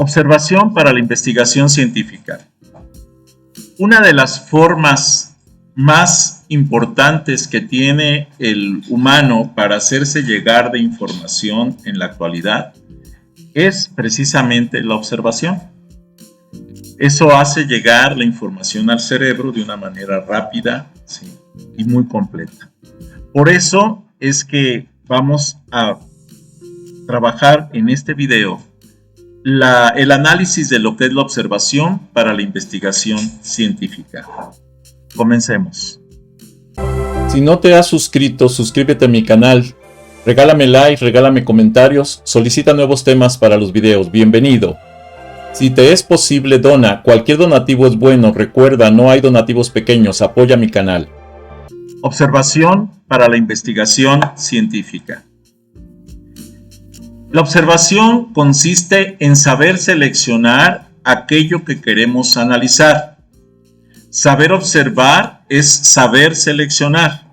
Observación para la investigación científica. Una de las formas más importantes que tiene el humano para hacerse llegar de información en la actualidad es precisamente la observación. Eso hace llegar la información al cerebro de una manera rápida, ¿sí?, y muy completa. Por eso es que vamos a trabajar en este video el análisis de lo que es la observación para la investigación científica. Comencemos. Si no te has suscrito, suscríbete a mi canal. Regálame like, regálame comentarios, solicita nuevos temas para los videos. Bienvenido. Si te es posible, dona. Cualquier donativo es bueno. Recuerda, no hay donativos pequeños. Apoya mi canal. Observación para la investigación científica. La observación consiste en saber seleccionar aquello que queremos analizar. Saber observar es saber seleccionar.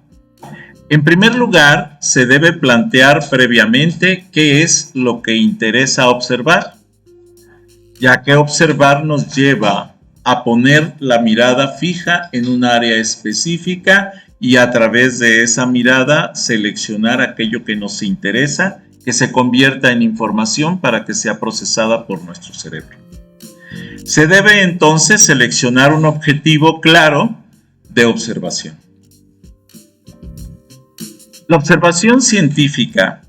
En primer lugar, se debe plantear previamente qué es lo que interesa observar, ya que observar nos lleva a poner la mirada fija en un área específica y a través de esa mirada seleccionar aquello que nos interesa, que se convierta en información para que sea procesada por nuestro cerebro. Se debe entonces seleccionar un objetivo claro de observación. La observación científica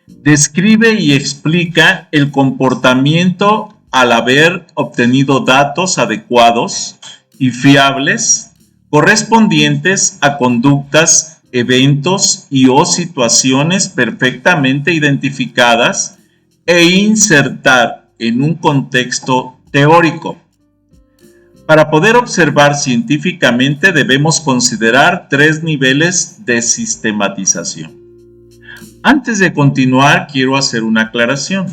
describe y explica el comportamiento al haber obtenido datos adecuados y fiables correspondientes a conductas, eventos y o situaciones perfectamente identificadas e insertar en un contexto teórico. Para poder observar científicamente debemos considerar 3 niveles de sistematización. Antes de continuar, quiero hacer una aclaración.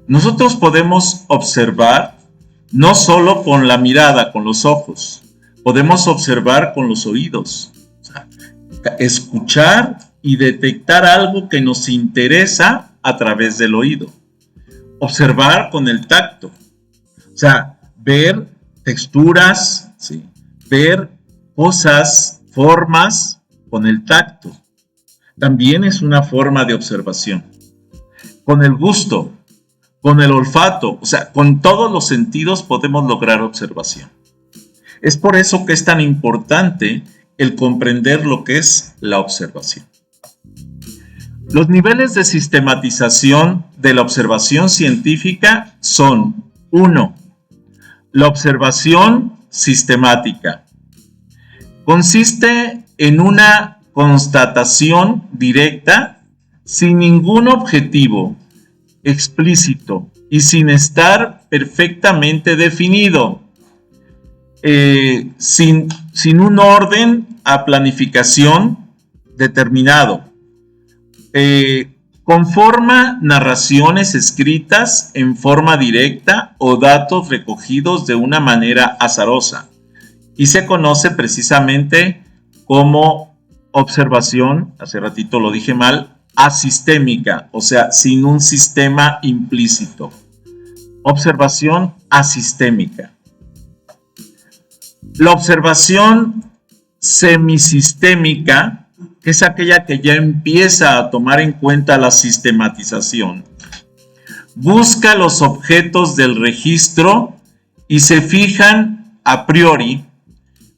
Nosotros podemos observar no solo con la mirada, con los ojos, podemos observar con los oídos, escuchar y detectar algo que nos interesa a través del oído. Observar con el tacto, ver texturas, ¿sí?, ver cosas, formas con el tacto. También es una forma de observación. Con el gusto, con el olfato, con todos los sentidos podemos lograr observación. Es por eso que es tan importante el comprender lo que es la observación. Los niveles de sistematización de la observación científica son: 1. La observación sistemática. Consiste en una constatación directa, sin ningún objetivo explícito y sin estar perfectamente definido, sin un orden a planificación determinado. Conforma narraciones escritas en forma directa o datos recogidos de una manera azarosa y se conoce precisamente como observación, hace ratito lo dije mal, asistémica, sin un sistema implícito. Observación asistémica. La observación semisistémica, que es aquella que ya empieza a tomar en cuenta la sistematización, busca los objetos del registro y se fijan a priori,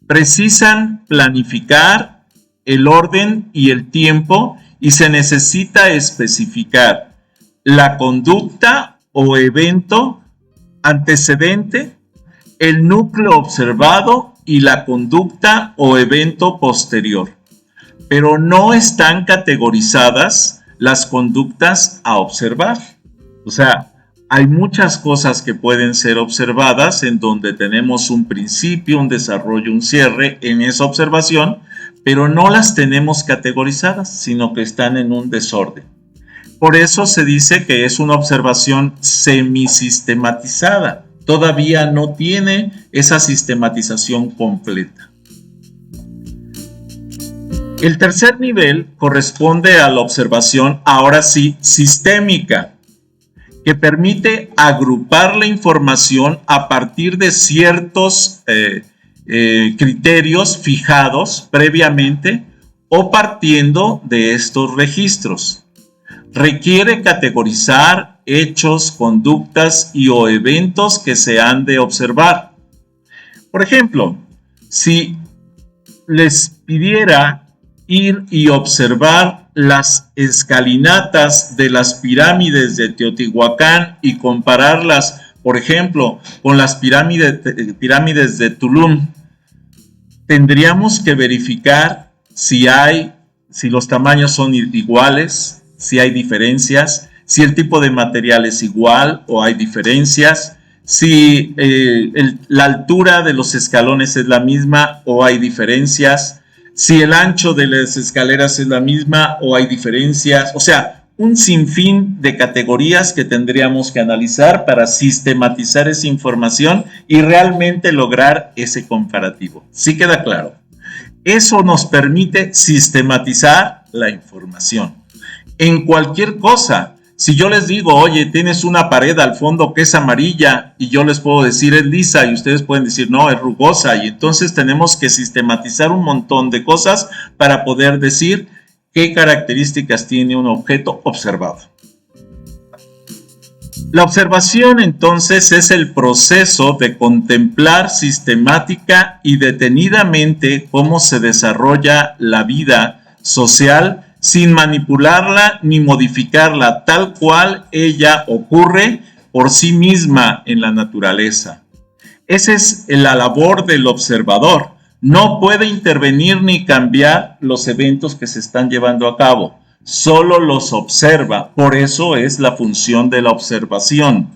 precisan planificar el orden y el tiempo y se necesita especificar la conducta o evento antecedente, el núcleo observado y la conducta o evento posterior. Pero no están categorizadas las conductas a observar. Hay muchas cosas que pueden ser observadas en donde tenemos un principio, un desarrollo, un cierre en esa observación, pero no las tenemos categorizadas, sino que están en un desorden. Por eso se dice que es una observación semisistematizada. Todavía no tiene esa sistematización completa. El tercer nivel corresponde a la observación, ahora sí, sistémica, que permite agrupar la información a partir de ciertos criterios fijados previamente o partiendo de estos registros. Requiere categorizar hechos, conductas y o eventos que se han de observar. Por ejemplo, si les pidiera ir y observar las escalinatas de las pirámides de Teotihuacán y compararlas, por ejemplo, con las pirámides de Tulum, tendríamos que verificar si los tamaños son iguales, si hay diferencias, si el tipo de material es igual o hay diferencias, si la altura de los escalones es la misma o hay diferencias, si el ancho de las escaleras es la misma o hay diferencias. O sea, un sinfín de categorías que tendríamos que analizar para sistematizar esa información y realmente lograr ese comparativo. ¿Sí queda claro? Eso nos permite sistematizar la información. En cualquier cosa, si yo les digo, oye, tienes una pared al fondo que es amarilla y yo les puedo decir es lisa y ustedes pueden decir no, es rugosa, y entonces tenemos que sistematizar un montón de cosas para poder decir qué características tiene un objeto observado. La observación entonces es el proceso de contemplar sistemática y detenidamente cómo se desarrolla la vida social sin manipularla ni modificarla, tal cual ella ocurre por sí misma en la naturaleza. Esa es la labor del observador. No puede intervenir ni cambiar los eventos que se están llevando a cabo, solo los observa. Por eso es la función de la observación.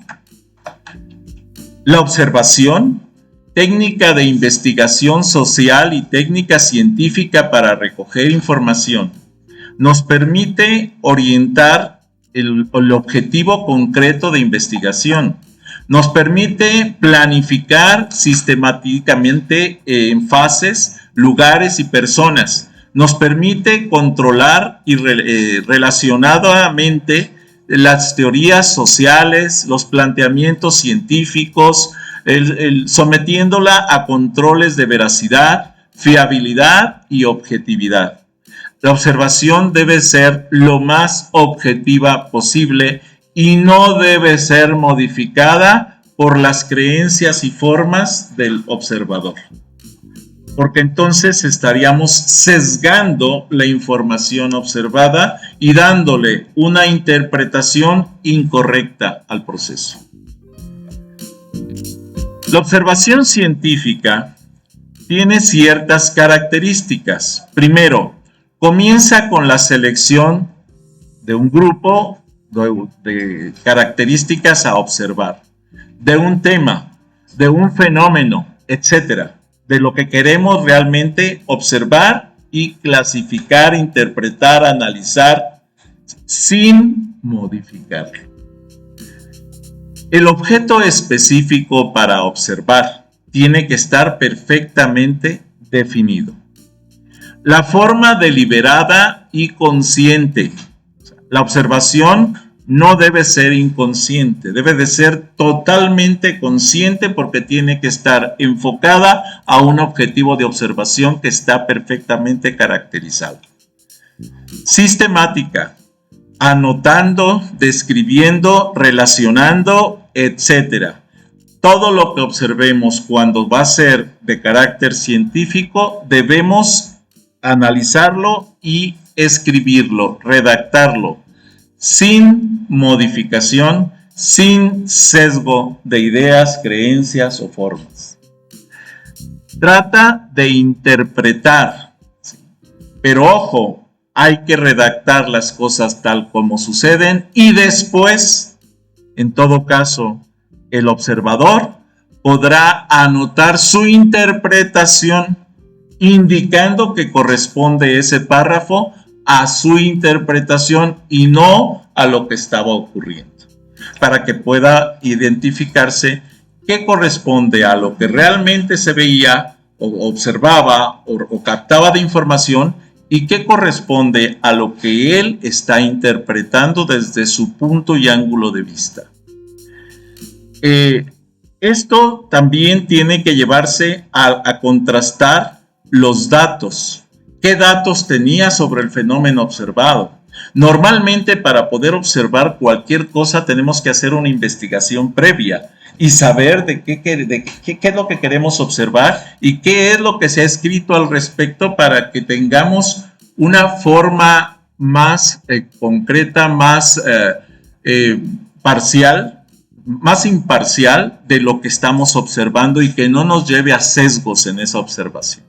La observación, técnica de investigación social y técnica científica para recoger información, nos permite orientar el objetivo concreto de investigación. Nos permite planificar sistemáticamente en fases, lugares y personas. Nos permite controlar y relacionadamente las teorías sociales, los planteamientos científicos, sometiéndola a controles de veracidad, fiabilidad y objetividad. La observación debe ser lo más objetiva posible y no debe ser modificada por las creencias y formas del observador, porque entonces estaríamos sesgando la información observada y dándole una interpretación incorrecta al proceso. La observación científica tiene ciertas características. Primero, comienza con la selección de un grupo de características a observar, de un tema, de un fenómeno, etcétera, de lo que queremos realmente observar y clasificar, interpretar, analizar, sin modificarlo. El objeto específico para observar tiene que estar perfectamente definido. La forma deliberada y consciente. La observación no debe ser inconsciente, debe de ser totalmente consciente porque tiene que estar enfocada a un objetivo de observación que está perfectamente caracterizado. Sistemática, anotando, describiendo, relacionando, etc. Todo lo que observemos cuando va a ser de carácter científico debemos analizarlo y escribirlo, redactarlo, sin modificación, sin sesgo de ideas, creencias o formas. Trata de interpretar, pero ojo, hay que redactar las cosas tal como suceden y después, en todo caso, el observador podrá anotar su interpretación indicando que corresponde ese párrafo a su interpretación y no a lo que estaba ocurriendo, para que pueda identificarse qué corresponde a lo que realmente se veía o observaba o captaba de información y qué corresponde a lo que él está interpretando desde su punto y ángulo de vista. Esto también tiene que llevarse a contrastar los datos. ¿Qué datos tenía sobre el fenómeno observado? Normalmente, para poder observar cualquier cosa tenemos que hacer una investigación previa y saber de qué es lo que queremos observar y qué es lo que se ha escrito al respecto para que tengamos una forma más concreta, más parcial, más imparcial de lo que estamos observando y que no nos lleve a sesgos en esa observación.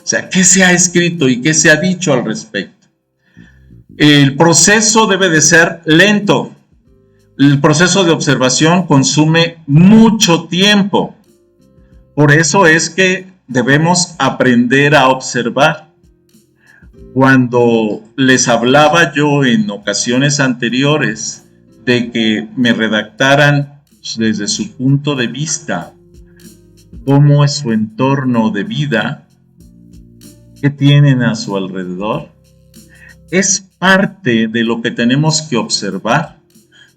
O sea, ¿qué se ha escrito y qué se ha dicho al respecto? El proceso debe de ser lento. El proceso de observación consume mucho tiempo. Por eso es que debemos aprender a observar. Cuando les hablaba yo en ocasiones anteriores de que me redactaran desde su punto de vista cómo es su entorno de vida, qué tienen a su alrededor, es parte de lo que tenemos que observar.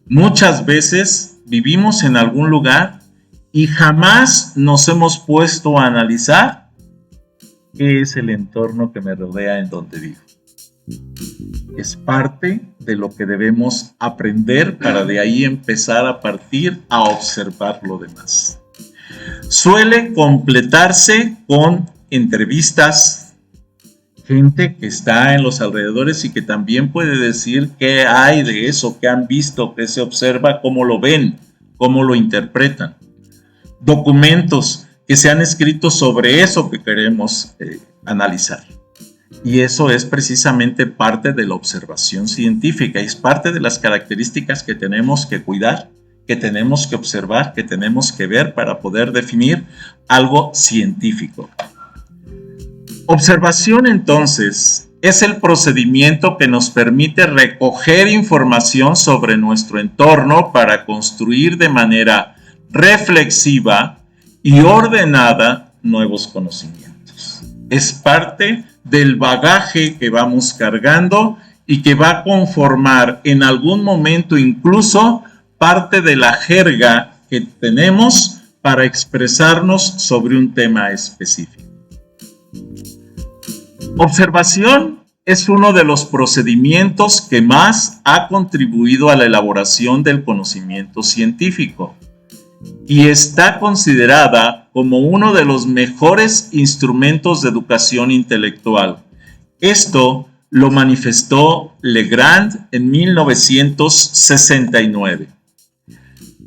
Muchas veces vivimos en algún lugar y jamás nos hemos puesto a analizar qué es el entorno que me rodea en donde vivo. Es parte de lo que debemos aprender para de ahí empezar a partir a observar lo demás. Suele completarse con entrevistas, gente que está en los alrededores y que también puede decir qué hay de eso, qué han visto, qué se observa, cómo lo ven, cómo lo interpretan. Documentos que se han escrito sobre eso que queremos analizar. Y eso es precisamente parte de la observación científica, es parte de las características que tenemos que cuidar, que tenemos que observar, que tenemos que ver para poder definir algo científico. Observación, entonces, es el procedimiento que nos permite recoger información sobre nuestro entorno para construir de manera reflexiva y ordenada nuevos conocimientos. Es parte del bagaje que vamos cargando y que va a conformar en algún momento incluso parte de la jerga que tenemos para expresarnos sobre un tema específico. Observación es uno de los procedimientos que más ha contribuido a la elaboración del conocimiento científico y está considerada como uno de los mejores instrumentos de educación intelectual. Esto lo manifestó Legrand en 1969.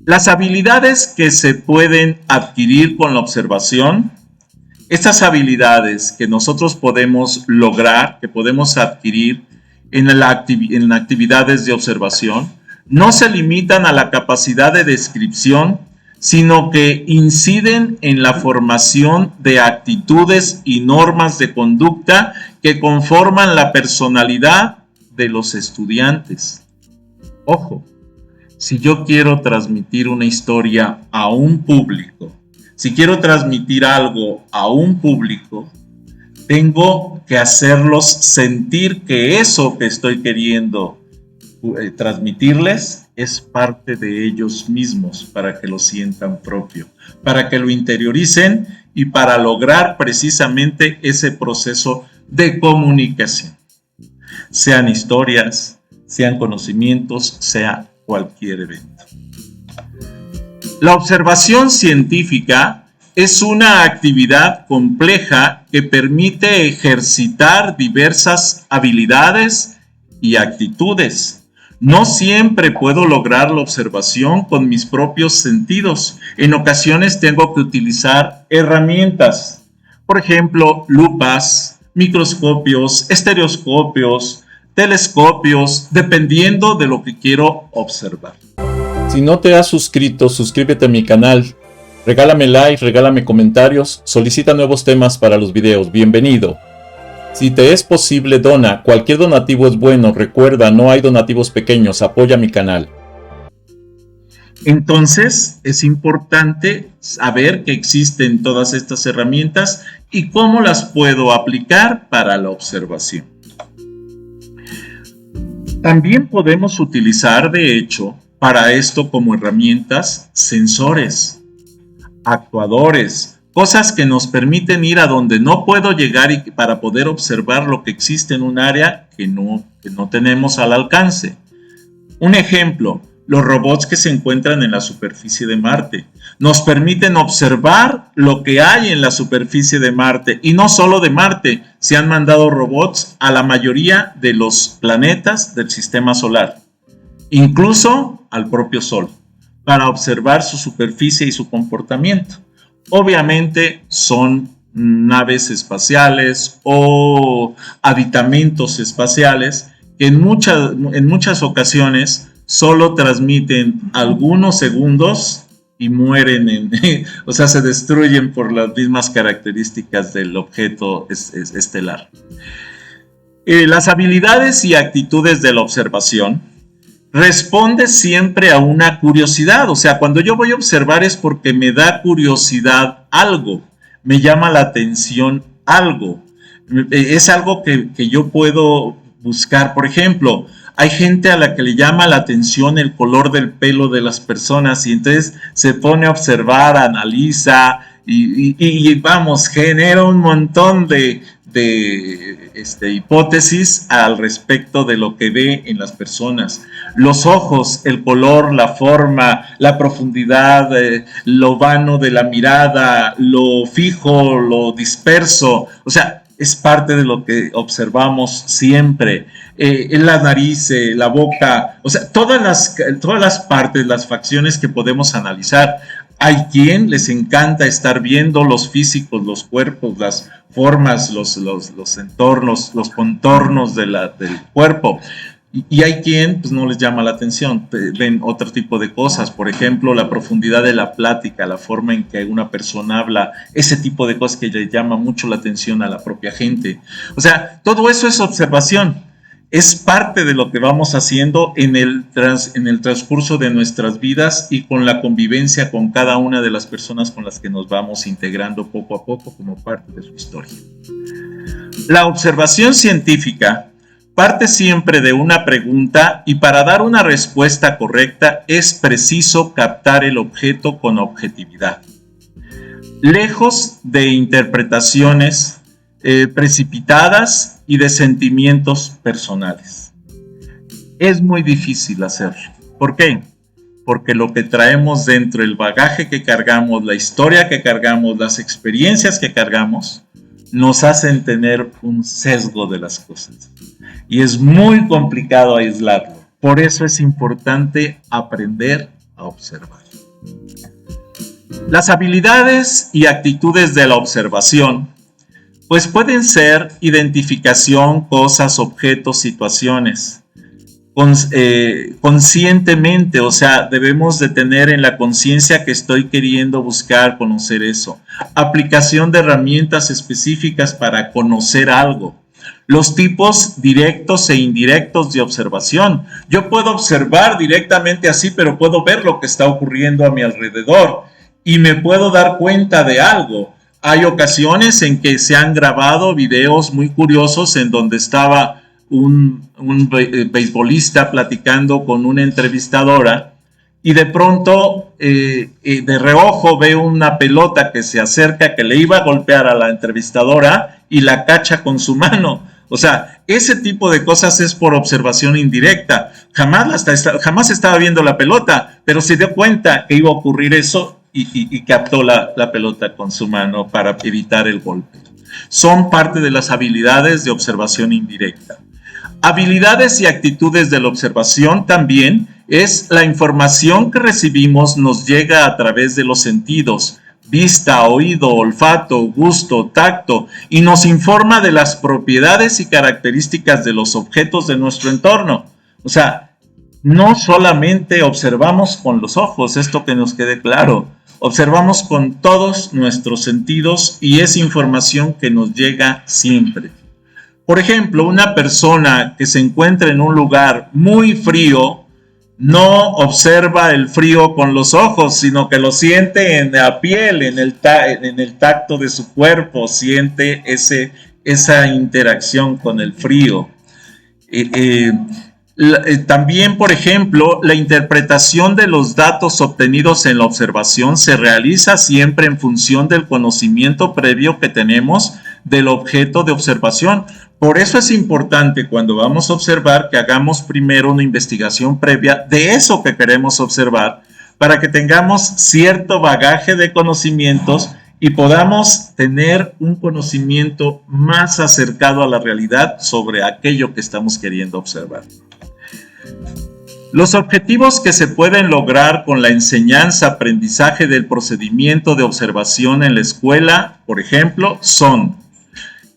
Las habilidades que se pueden adquirir con la observación, estas habilidades que nosotros podemos lograr, que podemos adquirir en actividades de observación, no se limitan a la capacidad de descripción, sino que inciden en la formación de actitudes y normas de conducta que conforman la personalidad de los estudiantes. Ojo, si yo quiero transmitir una historia a un público, si quiero transmitir algo a un público, tengo que hacerlos sentir que eso que estoy queriendo transmitirles es parte de ellos mismos, para que lo sientan propio, para que lo interioricen y para lograr precisamente ese proceso de comunicación. Sean historias, sean conocimientos, sea cualquier evento. La observación científica es una actividad compleja que permite ejercitar diversas habilidades y actitudes. No siempre puedo lograr la observación con mis propios sentidos. En ocasiones tengo que utilizar herramientas. Por ejemplo, lupas, microscopios, estereoscopios, telescopios, dependiendo de lo que quiero observar. Si no te has suscrito, suscríbete a mi canal. Regálame like, regálame comentarios, solicita nuevos temas para los videos. Bienvenido. Si te es posible, dona. Cualquier donativo es bueno. Recuerda, no hay donativos pequeños. Apoya mi canal. Entonces, es importante saber que existen todas estas herramientas y cómo las puedo aplicar para la observación. También podemos utilizar, de hecho, para esto como herramientas sensores, actuadores, cosas que nos permiten ir a donde no puedo llegar y para poder observar lo que existe en un área que no tenemos al alcance. Un ejemplo, los robots que se encuentran en la superficie de Marte nos permiten observar lo que hay en la superficie de Marte, y no solo de Marte, se han mandado robots a la mayoría de los planetas del sistema solar, incluso al propio Sol, para observar su superficie y su comportamiento. Obviamente son naves espaciales o aditamentos espaciales que en muchas ocasiones solo transmiten algunos segundos y mueren, o sea, se destruyen por las mismas características del objeto estelar. Las habilidades y actitudes de la observación responde siempre a una curiosidad. O sea, cuando yo voy a observar es porque me da curiosidad algo, me llama la atención algo, es algo que yo puedo buscar. Por ejemplo, hay gente a la que le llama la atención el color del pelo de las personas y entonces se pone a observar, analiza y vamos, genera un montón de hipótesis al respecto de lo que ve en las personas. Los ojos, el color, la forma, la profundidad, lo vano de la mirada, lo fijo, lo disperso, o sea, es parte de lo que observamos siempre. La nariz, la boca, o sea, todas las partes, las facciones que podemos analizar. Hay quien les encanta estar viendo los físicos, los cuerpos, las formas, los entornos, los contornos del cuerpo. Y hay quien pues no les llama la atención, ven otro tipo de cosas, por ejemplo, la profundidad de la plática, la forma en que una persona habla, ese tipo de cosas que le llama mucho la atención a la propia gente. O sea, todo eso es observación, es parte de lo que vamos haciendo en el transcurso de nuestras vidas y con la convivencia con cada una de las personas con las que nos vamos integrando poco a poco como parte de su historia. La observación científica parte siempre de una pregunta y para dar una respuesta correcta es preciso captar el objeto con objetividad. Lejos de interpretaciones precipitadas y de sentimientos personales. Es muy difícil hacerlo. ¿Por qué? Porque lo que traemos dentro, el bagaje que cargamos, la historia que cargamos, las experiencias que cargamos, nos hacen tener un sesgo de las cosas. Y es muy complicado aislarlo. Por eso es importante aprender a observar. Las habilidades y actitudes de la observación, pues pueden ser identificación, cosas, objetos, situaciones. Conscientemente, o sea, debemos de tener en la conciencia que estoy queriendo buscar conocer eso. Aplicación de herramientas específicas para conocer algo. Los tipos directos e indirectos de observación. Yo puedo observar directamente así, pero puedo ver lo que está ocurriendo a mi alrededor y me puedo dar cuenta de algo. Hay ocasiones en que se han grabado videos muy curiosos en donde estaba un beisbolista platicando con una entrevistadora y de pronto de reojo ve una pelota que se acerca, que le iba a golpear a la entrevistadora y la cacha con su mano. O sea, ese tipo de cosas es por observación indirecta. Jamás estaba viendo la pelota, pero se dio cuenta que iba a ocurrir eso y captó la pelota con su mano para evitar el golpe. Son parte de las habilidades de observación indirecta. Habilidades y actitudes de la observación también es la información que recibimos nos llega a través de los sentidos, vista, oído, olfato, gusto, tacto, y nos informa de las propiedades y características de los objetos de nuestro entorno. O sea, no solamente observamos con los ojos, esto que nos quede claro, observamos con todos nuestros sentidos y es información que nos llega siempre. Por ejemplo, una persona que se encuentra en un lugar muy frío no observa el frío con los ojos, sino que lo siente en la piel, en el tacto de su cuerpo, siente esa interacción con el frío. También, por ejemplo, la interpretación de los datos obtenidos en la observación se realiza siempre en función del conocimiento previo que tenemos del objeto de observación. Por eso es importante cuando vamos a observar que hagamos primero una investigación previa de eso que queremos observar, para que tengamos cierto bagaje de conocimientos y podamos tener un conocimiento más acercado a la realidad sobre aquello que estamos queriendo observar. Los objetivos que se pueden lograr con la enseñanza-aprendizaje del procedimiento de observación en la escuela, por ejemplo, son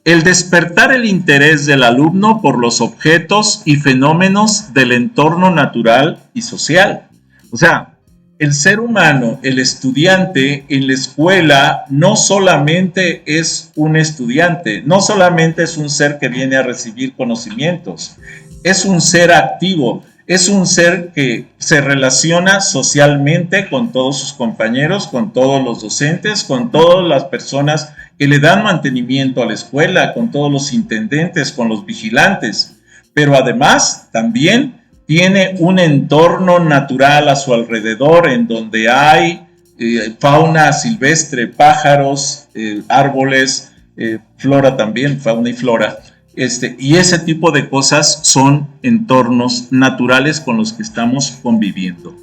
el despertar el interés del alumno por los objetos y fenómenos del entorno natural y social. O sea, el ser humano, el estudiante en la escuela no solamente es un estudiante, no solamente es un ser que viene a recibir conocimientos, es un ser activo, es un ser que se relaciona socialmente con todos sus compañeros, con todos los docentes, con todas las personas que le dan mantenimiento a la escuela, con todos los intendentes, con los vigilantes, pero además también tiene un entorno natural a su alrededor en donde hay fauna silvestre, pájaros, árboles, flora también, fauna y flora. Y ese tipo de cosas son entornos naturales con los que estamos conviviendo.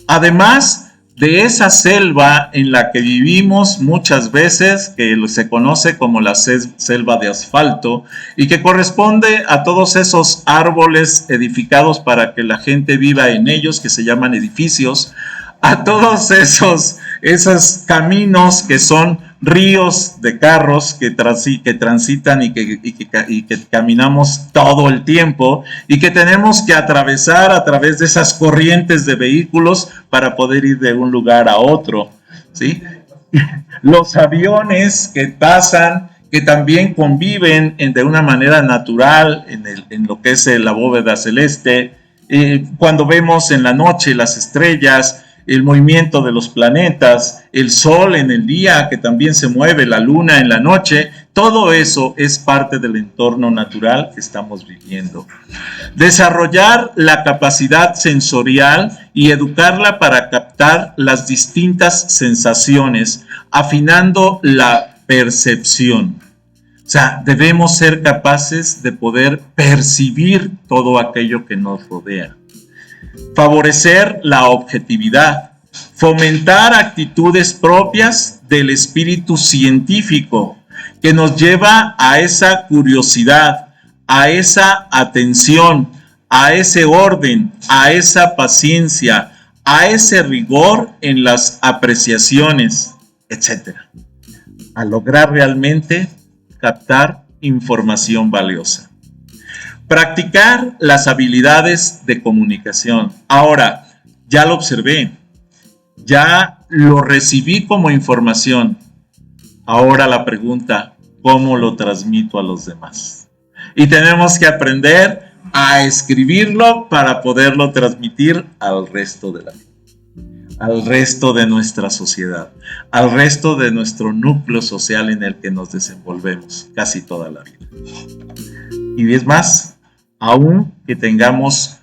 Además de esa selva en la que vivimos muchas veces, que se conoce como la selva de asfalto, y que corresponde a todos esos árboles edificados para que la gente viva en ellos, que se llaman edificios, a todos esos caminos que son ríos de carros que transitan y que caminamos todo el tiempo y que tenemos que atravesar a través de esas corrientes de vehículos para poder ir de un lugar a otro, ¿sí? Los aviones que pasan, que también conviven de una manera natural en lo que es la bóveda celeste, cuando vemos en la noche las estrellas, el movimiento de los planetas, el sol en el día que también se mueve, la luna en la noche, todo eso es parte del entorno natural que estamos viviendo. Desarrollar la capacidad sensorial y educarla para captar las distintas sensaciones, afinando la percepción. O sea, debemos ser capaces de poder percibir todo aquello que nos rodea. Favorecer la objetividad, fomentar actitudes propias del espíritu científico que nos lleva a esa curiosidad, a esa atención, a ese orden, a esa paciencia, a ese rigor en las apreciaciones, etc. A lograr realmente captar información valiosa. Practicar las habilidades de comunicación. Ahora, ya lo observé, ya lo recibí como información. Ahora la pregunta, ¿cómo lo transmito a los demás? Y tenemos que aprender a escribirlo para poderlo transmitir al resto de la vida, al resto de nuestra sociedad, al resto de nuestro núcleo social en el que nos desenvolvemos casi toda la vida. Y es más, aún que tengamos,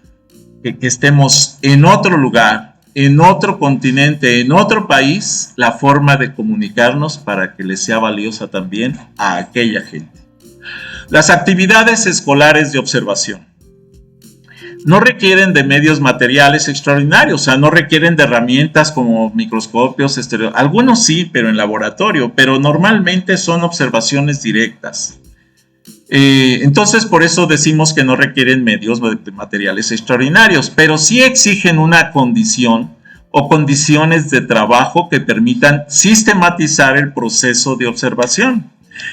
que estemos en otro lugar, en otro continente, en otro país, la forma de comunicarnos para que les sea valiosa también a aquella gente. Las actividades escolares de observación no requieren de medios materiales extraordinarios, o sea, no requieren de herramientas como microscopios, algunos sí, pero en laboratorio, pero normalmente son observaciones directas. Entonces, por eso decimos que no requieren medios materiales extraordinarios, pero sí exigen una condición o condiciones de trabajo que permitan sistematizar el proceso de observación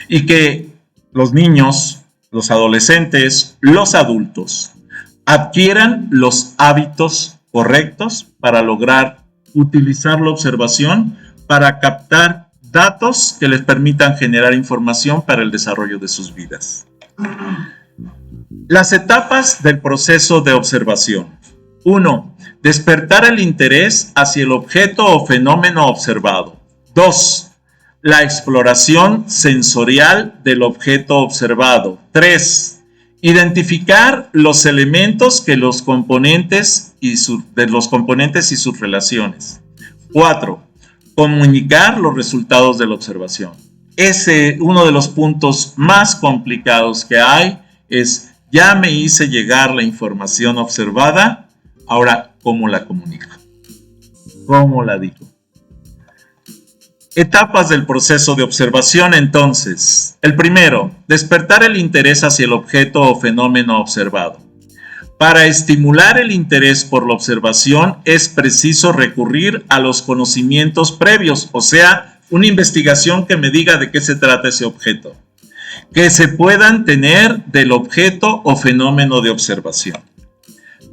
y que los niños, los adolescentes, los adultos adquieran los hábitos correctos para lograr utilizar la observación para captar datos que les permitan generar información para el desarrollo de sus vidas. Las etapas del proceso de observación. 1. Despertar el interés hacia el objeto o fenómeno observado. 2. La exploración sensorial del objeto observado. 3. Identificar los elementos que los componentes de los componentes y sus relaciones. 4. Comunicar los resultados de la observación. Uno de los puntos más complicados que hay es, ya me hice llegar la información observada, ahora, ¿cómo la comunico? ¿Cómo la digo? Etapas del proceso de observación, entonces. El primero, despertar el interés hacia el objeto o fenómeno observado. Para estimular el interés por la observación es preciso recurrir a los conocimientos previos, o sea, una investigación que me diga de qué se trata ese objeto, que se puedan tener del objeto o fenómeno de observación.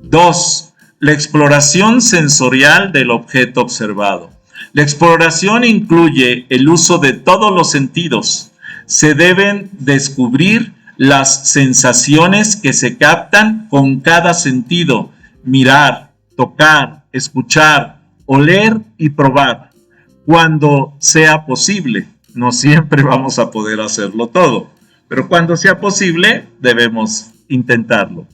2. La exploración sensorial del objeto observado. La exploración incluye el uso de todos los sentidos. Se deben descubrir las sensaciones que se captan con cada sentido: mirar, tocar, escuchar, oler y probar. Cuando sea posible, no siempre vamos a poder hacerlo todo, pero cuando sea posible debemos intentarlo.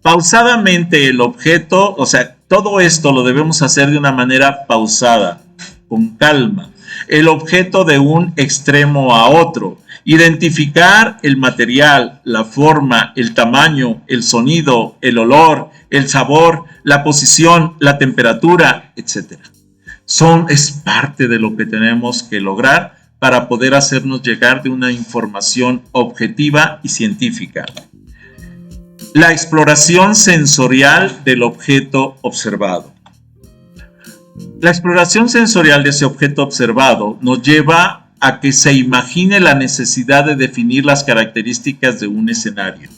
Pausadamente el objeto, o sea, todo esto lo debemos hacer de una manera pausada, con calma, el objeto de un extremo a otro. Identificar el material, la forma, el tamaño, el sonido, el olor, el sabor, la posición, la temperatura, etc. Es parte de lo que tenemos que lograr para poder hacernos llegar de una información objetiva y científica. La exploración sensorial del objeto observado. La exploración sensorial de ese objeto observado nos lleva a que se imagine la necesidad de definir las características de un escenario.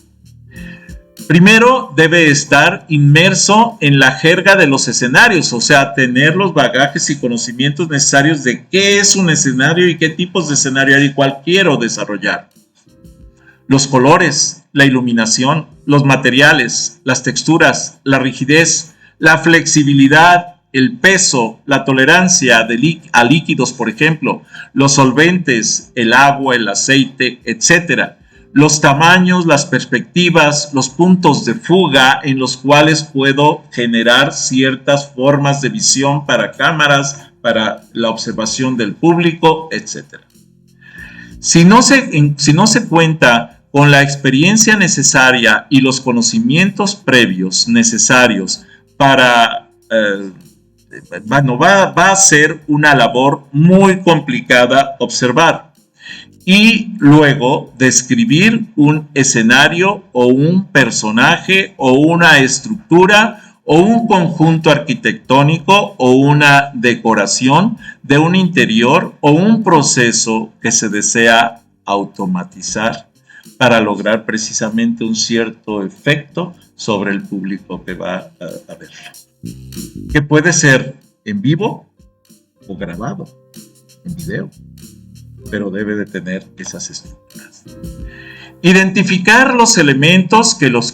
Primero, debe estar inmerso en la jerga de los escenarios, o sea, tener los bagajes y conocimientos necesarios de qué es un escenario y qué tipos de escenario hay y cuál quiero desarrollar. Los colores, la iluminación, los materiales, las texturas, la rigidez, la flexibilidad, el peso, la tolerancia a líquidos, por ejemplo, los solventes, el agua, el aceite, etc. Los tamaños, las perspectivas, los puntos de fuga en los cuales puedo generar ciertas formas de visión para cámaras, para la observación del público, etc. Si no se cuenta con la experiencia necesaria y los conocimientos previos necesarios para va a ser una labor muy complicada observar y luego describir un escenario o un personaje o una estructura o un conjunto arquitectónico o una decoración de un interior o un proceso que se desea automatizar para lograr precisamente un cierto efecto sobre el público que va a verlo, que puede ser en vivo o grabado en video, pero debe de tener esas estructuras. Identificar los elementos de los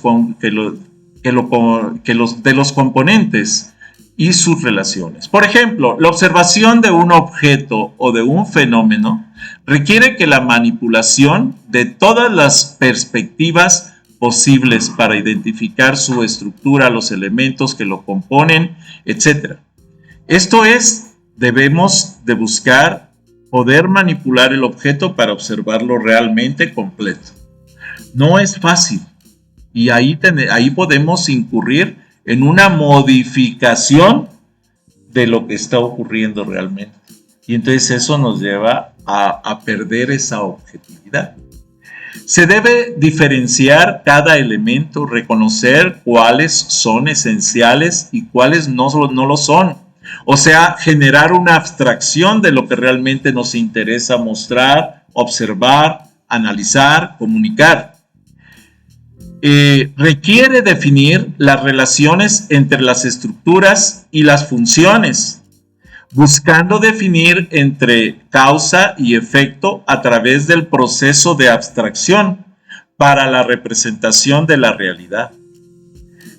componentes y sus relaciones. Por ejemplo, la observación de un objeto o de un fenómeno requiere que la manipulación de todas las perspectivas posibles para identificar su estructura, los elementos que lo componen, etc. Esto es, debemos de buscar poder manipular el objeto para observarlo realmente completo. No es fácil y ahí podemos incurrir en una modificación de lo que está ocurriendo realmente. Y entonces eso nos lleva a perder esa objetividad. Se debe diferenciar cada elemento, reconocer cuáles son esenciales y cuáles no lo son. O sea, generar una abstracción de lo que realmente nos interesa mostrar, observar, analizar, comunicar. Requiere definir las relaciones entre las estructuras y las funciones, buscando definir entre causa y efecto a través del proceso de abstracción para la representación de la realidad.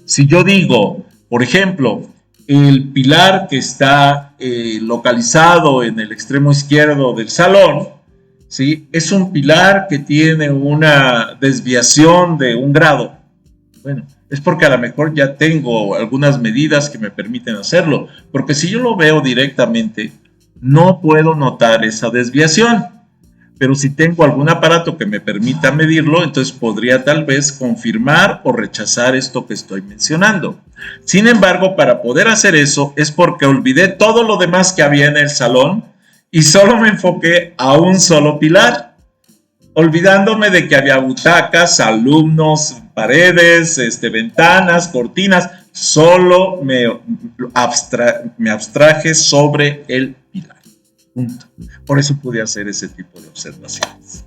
Si yo digo, por ejemplo, el pilar que está localizado en el extremo izquierdo del salón ¿sí? Es un pilar que tiene una desviación de 1 grado. Bueno, es porque a lo mejor ya tengo algunas medidas que me permiten hacerlo, porque si yo lo veo directamente, no puedo notar esa desviación. Pero si tengo algún aparato que me permita medirlo, entonces podría tal vez confirmar o rechazar esto que estoy mencionando. Sin embargo, para poder hacer eso es porque olvidé todo lo demás que había en el salón y solo me enfoqué a un solo pilar, olvidándome de que había butacas, alumnos, paredes, ventanas, cortinas. Solo me abstraje sobre el pilar. Punto. Por eso pude hacer ese tipo de observaciones.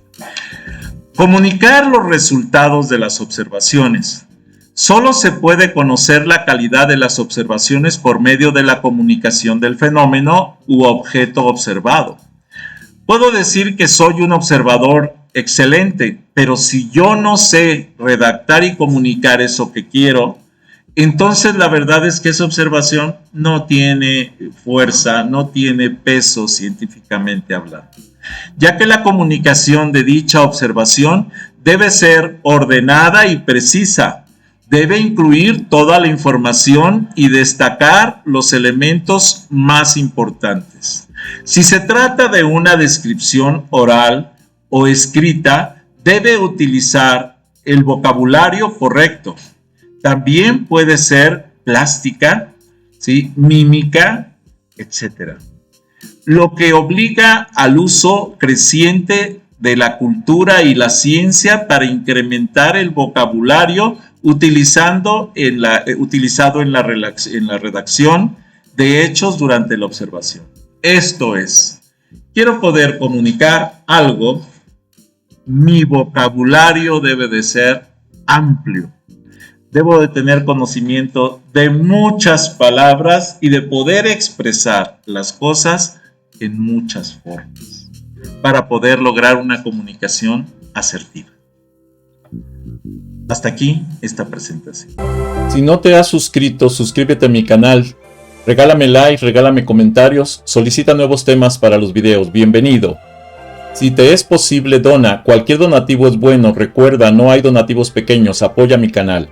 Comunicar los resultados de las observaciones. Solo se puede conocer la calidad de las observaciones por medio de la comunicación del fenómeno u objeto observado. Puedo decir que soy un observador excelente, pero si yo no sé redactar y comunicar eso que quiero, entonces la verdad es que esa observación no tiene fuerza, no tiene peso científicamente hablando, ya que la comunicación de dicha observación debe ser ordenada y precisa, debe incluir toda la información y destacar los elementos más importantes. Si se trata de una descripción oral o escrita, debe utilizar el vocabulario correcto. También puede ser plástica, ¿sí? Mímica, etc. Lo que obliga al uso creciente de la cultura y la ciencia para incrementar el vocabulario utilizado en la redacción de hechos durante la observación. Esto es, quiero poder comunicar algo, mi vocabulario debe de ser amplio. Debo de tener conocimiento de muchas palabras y de poder expresar las cosas en muchas formas para poder lograr una comunicación asertiva. Hasta aquí esta presentación. Si no te has suscrito, suscríbete a mi canal. Regálame like, regálame comentarios, solicita nuevos temas para los videos. Bienvenido. Si te es posible, dona. Cualquier donativo es bueno. Recuerda, no hay donativos pequeños. Apoya mi canal.